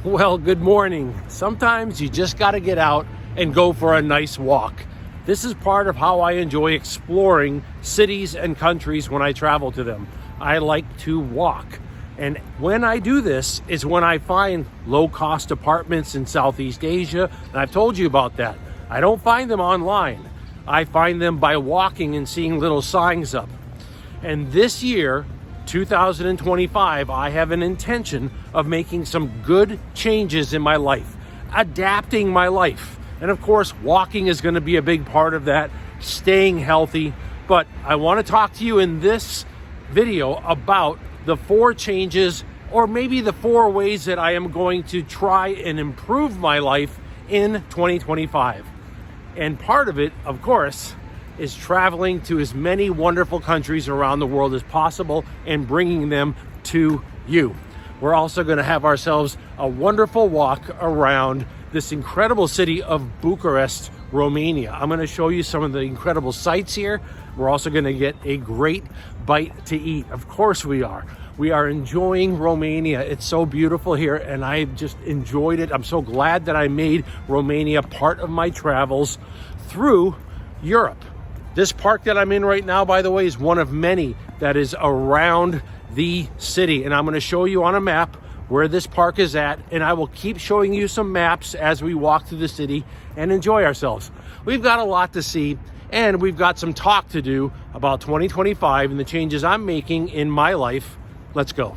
Well, good morning. Sometimes you just got to get out and go for a nice walk. This is part of how I enjoy exploring cities and countries when I travel to them. I like to walk. And when I do this is when I find low-cost apartments in Southeast Asia. And I've told you about that. I don't find them online. I find them by walking and seeing little signs up. And this year, 2025, I have an intention of making some good changes in my life, adapting my life. And of course, walking is going to be a big part of that, staying healthy. But I want to talk to you in this video about the 4 changes, or maybe the 4 ways that I am going to try and improve my life in 2025. And part of it, of course, is traveling to as many wonderful countries around the world as possible and bringing them to you. We're also going to have ourselves a wonderful walk around this incredible city of Bucharest, Romania. I'm going to show you some of the incredible sights here. We're also going to get a great bite to eat. Of course we are. We are enjoying Romania. It's so beautiful here and I just enjoyed it. I'm so glad that I made Romania part of my travels through Europe. This park that I'm in right now, by the way, is one of many that is around the city. And I'm going to show you on a map where this park is at. And I will keep showing you some maps as we walk through the city and enjoy ourselves. We've got a lot to see and we've got some talk to do about 2025 and the changes I'm making in my life. Let's go.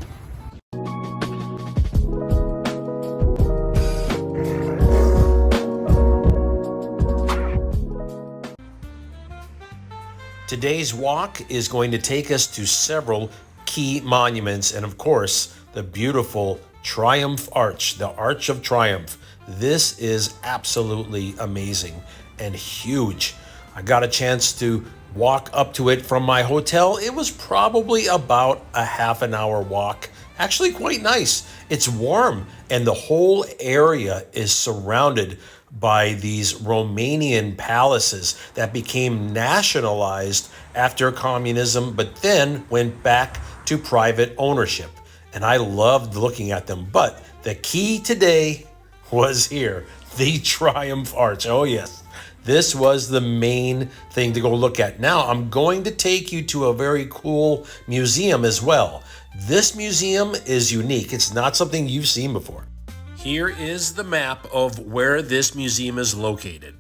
Today's walk is going to take us to several key monuments and of course the beautiful Triumphal Arch, the Arch of Triumph. This is absolutely amazing and huge. I got a chance to walk up to it from my hotel. It was probably about a half an hour walk. Actually quite nice. It's warm and the whole area is surrounded by these Romanian palaces that became nationalized after communism, but then went back to private ownership. And I loved looking at them. But the key today was here, the Triumphal Arch. Oh yes, this was the main thing to go look at. Now I'm going to take you to a very cool museum as well. This museum is unique. It's not something you've seen before. Here is the map of where this museum is located.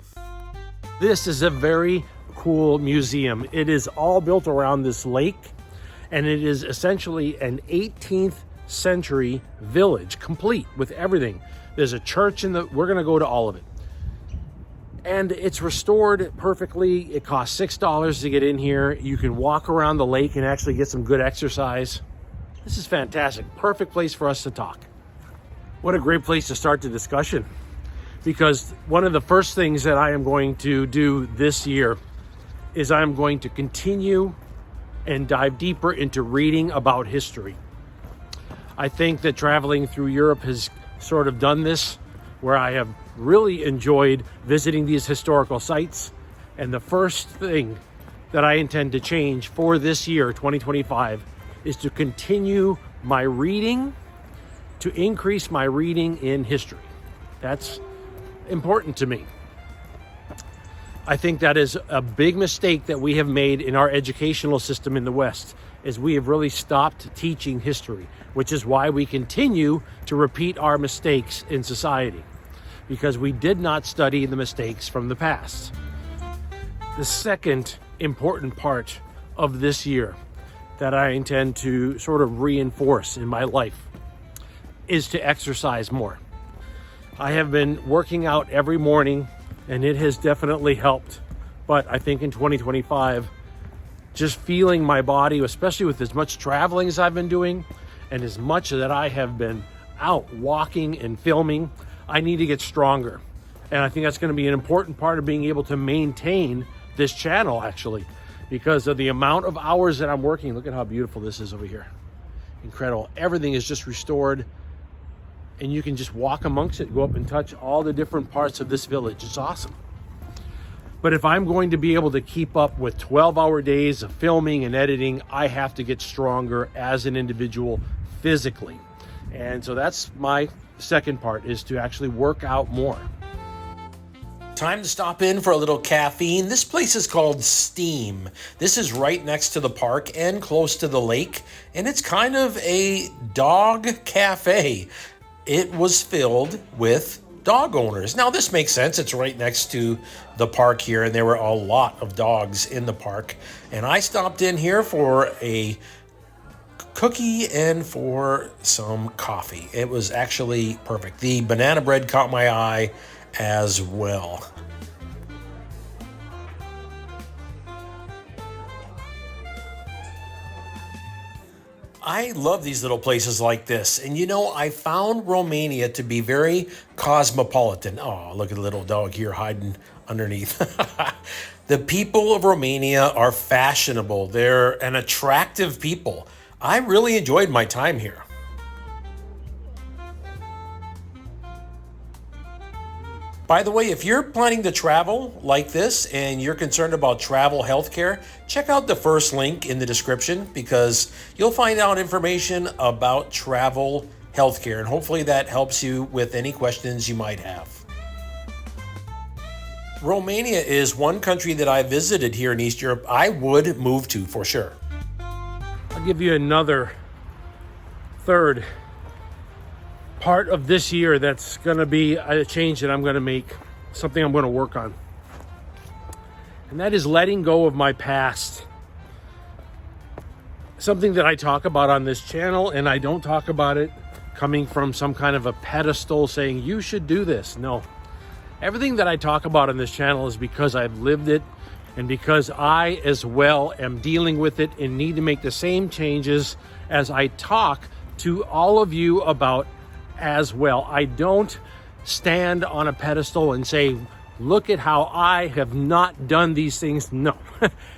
This is a very cool museum. It is all built around this lake, and it is essentially an 18th century village, complete with everything. There's a church we're gonna go to all of it. And it's restored perfectly. It costs $6 to get in here. You can walk around the lake and actually get some good exercise. This is fantastic. Perfect place for us to talk. What a great place to start the discussion, because one of the first things that I am going to do this year is I'm going to continue and dive deeper into reading about history. I think that traveling through Europe has sort of done this, where I have really enjoyed visiting these historical sites. And the first thing that I intend to change for this year, 2025, is to continue my reading, to increase my reading in history. That's important to me. I think that is a big mistake that we have made in our educational system in the West, is we have really stopped teaching history, which is why we continue to repeat our mistakes in society, because we did not study the mistakes from the past. The second important part of this year that I intend to sort of reinforce in my life is to exercise more. I have been working out every morning and it has definitely helped. But I think in 2025, just feeling my body, especially with as much traveling as I've been doing and as much that I have been out walking and filming, I need to get stronger. And I think that's going to be an important part of being able to maintain this channel, actually, because of the amount of hours that I'm working. Look at how beautiful this is over here. Incredible. Everything is just restored. And you can just walk amongst it, go up and touch all the different parts of this village. It's awesome. But if I'm going to be able to keep up with 12-hour days of filming and editing, I have to get stronger as an individual physically. And so that's my second part, is to actually work out more. Time to stop in for a little caffeine. This place is called Steam. This is right next to the park and close to the lake, and it's kind of a dog cafe. It was filled with dog owners. Now this makes sense. It's right next to the park here, and there were a lot of dogs in the park. And I stopped in here for a cookie and for some coffee. It was actually perfect. The banana bread caught my eye as well. I love these little places like this. And you know, I found Romania to be very cosmopolitan. Oh, look at the little dog here hiding underneath. The people of Romania are fashionable. They're an attractive people. I really enjoyed my time here. By the way, if you're planning to travel like this and you're concerned about travel healthcare, check out the first link in the description because you'll find out information about travel healthcare, and hopefully that helps you with any questions you might have. Romania is one country that I visited here in East Europe I would move to for sure. I'll give you another third part of this year that's going to be a change that I'm going to make, something I'm going to work on. And that is letting go of my past. Something that I talk about on this channel, and I don't talk about it coming from some kind of a pedestal saying you should do this. No. Everything that I talk about on this channel is because I've lived it and because I as well am dealing with it and need to make the same changes as I talk to all of you about as well. I don't stand on a pedestal and say, look at how I have not done these things. No,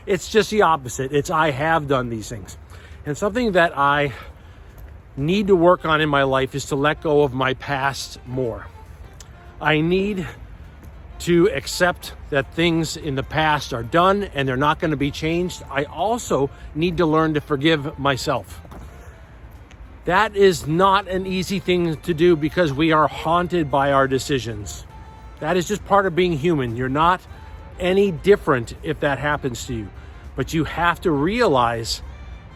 it's just the opposite. It's I have done these things. And something that I need to work on in my life is to let go of my past more. I need to accept that things in the past are done and they're not going to be changed. I also need to learn to forgive myself. That is not an easy thing to do because we are haunted by our decisions. That is just part of being human. You're not any different if that happens to you. But you have to realize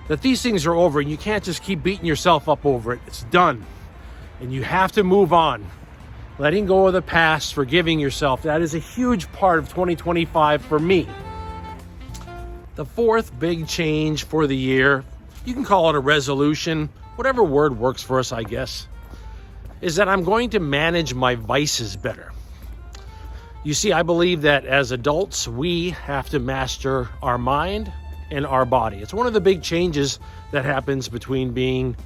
that these things are over and you can't just keep beating yourself up over it. It's done. And you have to move on. Letting go of the past, forgiving yourself, that is a huge part of 2025 for me. The fourth big change for the year, you can call it a resolution, whatever word works for us, I guess, is that I'm going to manage my vices better. You see, I believe that as adults, we have to master our mind and our body. It's one of the big changes that happens between being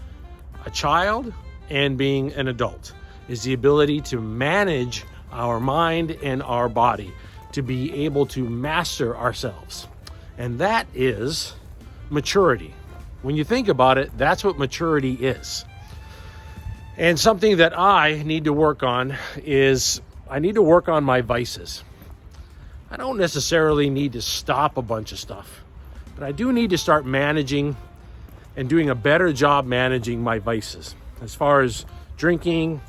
a child and being an adult, is the ability to manage our mind and our body, to be able to master ourselves. And that is maturity. When you think about it, that's what maturity is. And something that I need to work on is I need to work on my vices. I don't necessarily need to stop a bunch of stuff, but I do need to start managing and doing a better job managing my vices. As far as drinking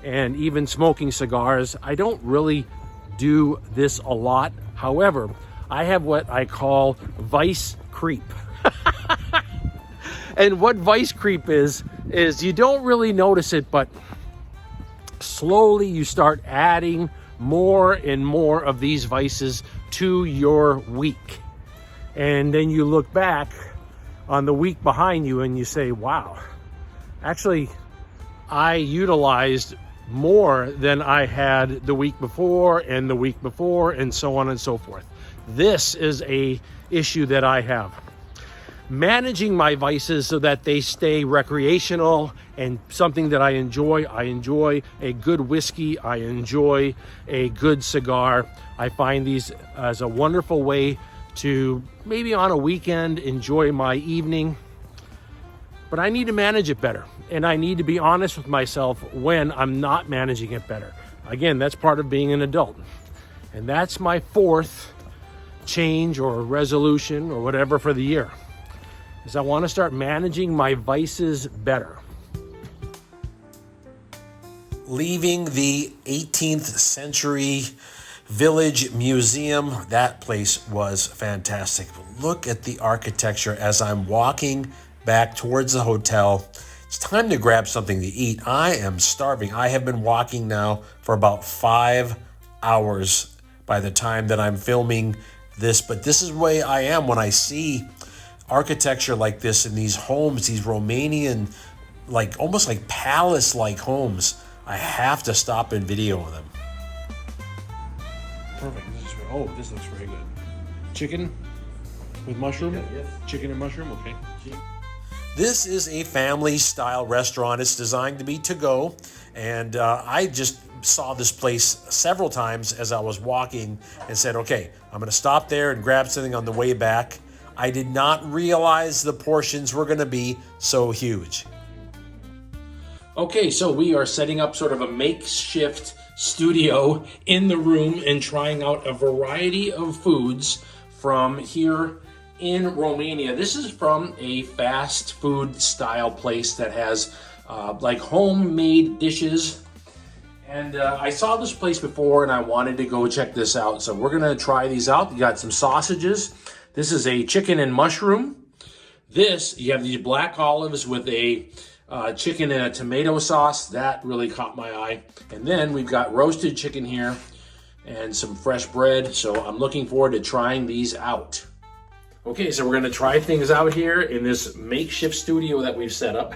and even smoking cigars, I don't really do this a lot. However, I have what I call vice creep. And what vice creep is you don't really notice it, but slowly you start adding more and more of these vices to your week. And then you look back on the week behind you and you say, wow, actually, I utilized more than I had the week before and the week before and so on and so forth. This is a issue that I have. Managing my vices so that they stay recreational and something that I enjoy. I enjoy a good whiskey. I enjoy a good cigar. I find these as a wonderful way to maybe on a weekend enjoy my evening. But I need to manage it better. And I need to be honest with myself when I'm not managing it better. Again, that's part of being an adult. And that's my fourth change or resolution or whatever for the year, is I want to start managing my vices better. leaving the 18th century village museum. That place was fantastic. Look at the architecture as I'm walking back towards the hotel. It's time to grab something to eat. I am starving. I have been walking now for about 5 hours by the time that I'm filming this, but this is the way I am when I see architecture like this in these homes, these Romanian, like almost like palace-like homes. I have to stop and video them. Perfect. This looks very good. Chicken with mushroom? Yes. Chicken and mushroom, okay. This is a family-style restaurant. It's designed to be to-go, and I just saw this place several times as I was walking and said, okay, I'm going to stop there and grab something on the way back. I did not realize the portions were going to be so huge. Okay, so we are setting up sort of a makeshift studio in the room and trying out a variety of foods from here in Romania. This is from a fast food style place that has like homemade dishes. And I saw this place before and I wanted to go check this out. So we're gonna try these out. You got some sausages. This is a chicken and mushroom. This, you have these black olives with a chicken and a tomato sauce. That really caught my eye. And then we've got roasted chicken here and some fresh bread. So I'm looking forward to trying these out. Okay, so we're gonna try things out here in this makeshift studio that we've set up.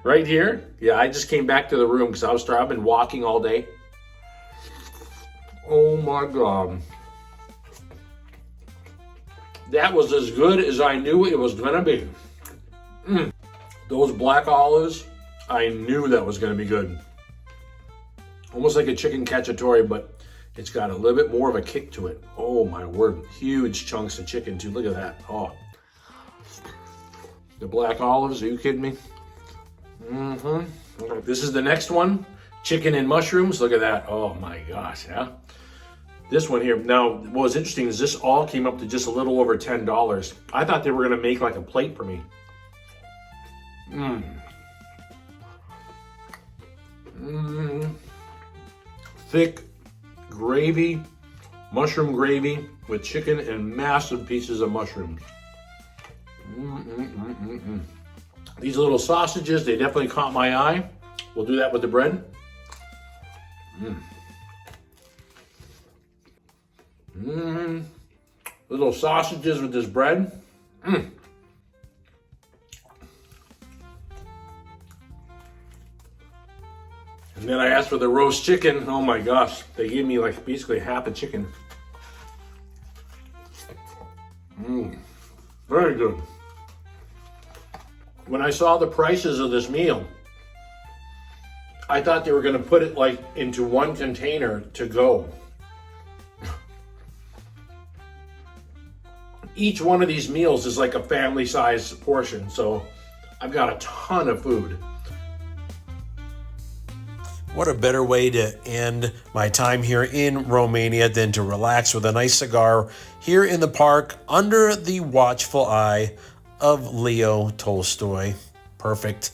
Right here. Yeah, I just came back to the room because I've been walking all day. Oh my God. That was as good as I knew it was gonna be. Those black olives, I knew that was gonna be good. Almost like a chicken cacciatore, but it's got a little bit more of a kick to it. Oh my word, huge chunks of chicken too, look at that. Oh, the black olives, are you kidding me? Okay, this is the next one, chicken and mushrooms, look at that. Oh my gosh, yeah. This one here, now what was interesting is this all came up to just a little over $10. I thought they were gonna make like a plate for me. Thick gravy, mushroom gravy with chicken and massive pieces of mushrooms. These little sausages, they definitely caught my eye. We'll do that with the bread. Little sausages with this bread. And then I asked for the roast chicken. Oh my gosh, they gave me like basically half a chicken. Very good. When I saw the prices of this meal, I thought they were gonna put it like into one container to go. Each one of these meals is like a family size portion, so I've got a ton of food. What a better way to end my time here in Romania than to relax with a nice cigar here in the park under the watchful eye of Leo Tolstoy. Perfect.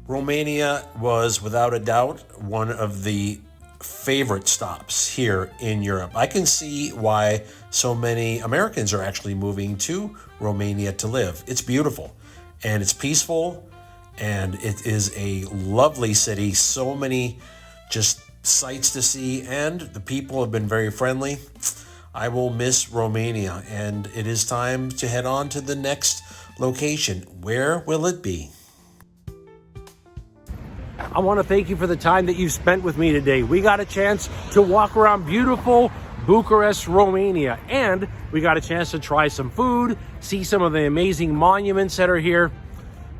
Romania was without a doubt one of the favorite stops here in Europe. I can see why so many Americans are actually moving to Romania to live. It's beautiful. And it's peaceful, and it is a lovely city. So many just sights to see, and the people have been very friendly. I will miss Romania, and it is time to head on to the next location. Where will it be? I want to thank you for the time that you've spent with me today. We got a chance to walk around beautiful Bucharest, Romania, and we got a chance to try some food, see some of the amazing monuments that are here.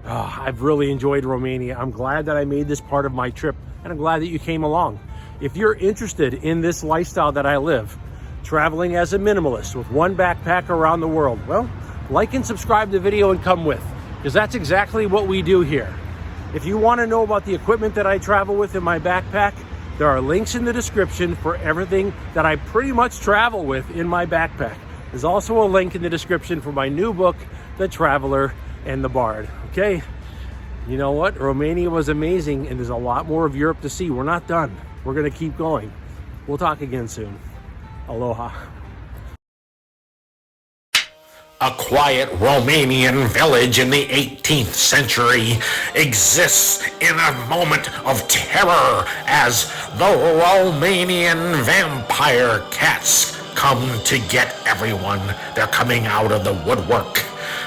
Oh, I've really enjoyed Romania. I'm glad that I made this part of my trip, and I'm glad that you came along. If you're interested in this lifestyle that I live, traveling as a minimalist with one backpack around the world, well, like and subscribe to the video and come with, because that's exactly what we do here. If you want to know about the equipment that I travel with in my backpack, there are links in the description for everything that I pretty much travel with in my backpack. There's also a link in the description for my new book, The Traveler and the Bard. Okay, you know what? Romania was amazing, and there's a lot more of Europe to see. We're not done. We're going to keep going. We'll talk again soon. Aloha. A quiet Romanian village in the 18th century exists in a moment of terror as the Romanian vampire cats come to get everyone. They're coming out of the woodwork,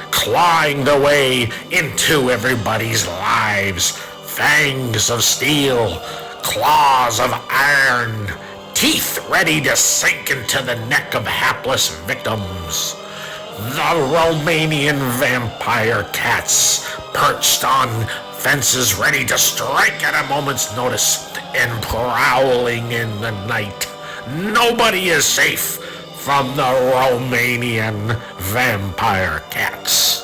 clawing their way into everybody's lives. Fangs of steel, claws of iron, teeth ready to sink into the neck of hapless victims. The Romanian vampire cats, perched on fences ready to strike at a moment's notice and prowling in the night. Nobody is safe from the Romanian vampire cats.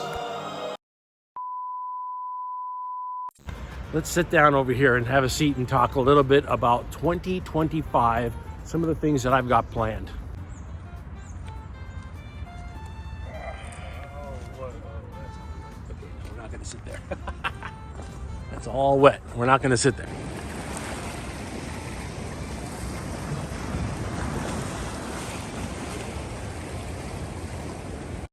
Let's sit down over here and have a seat and talk a little bit about 2025, some of the things that I've got planned. We're not going to sit there. That's all wet. We're not going to sit there.